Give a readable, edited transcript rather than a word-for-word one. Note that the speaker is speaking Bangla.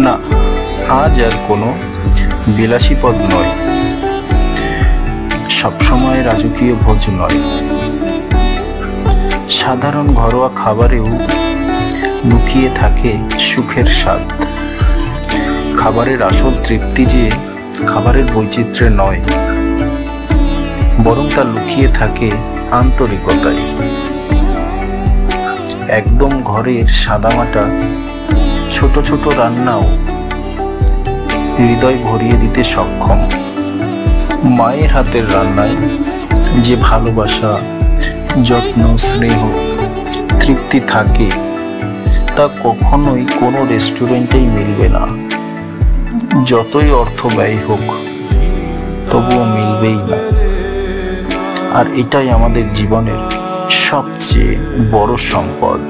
না, আজ আর কোনো বিলাসী পদ নয়, সবসময় রাজকীয় ভোজ নয়। সাধারণ ঘরোয়া খাবারেও লুকিয়ে থাকে সুখের স্বাদ। খাবারের আসল তৃপ্তি যে খাবারের বৈচিত্র্যে নয়, বরং তা লুকিয়ে থাকে আন্তরিকতায়। একদম ঘরের সাদামাটা ছোট ছোট রান্নাও হৃদয় ভরিয়ে দিতে সক্ষম। মায়ের হাতের রান্নায় যে ভালোবাসা, যত্ন, স্নেহ, তৃপ্তি থাকে তা কখনোই কোনো রেস্টুরেন্টেই মিলবে না। যতই অর্থ ব্যয় হোক তবুও মিলবেই না। আর এটাই আমাদের জীবনের সবচেয়ে বড় সম্পদ।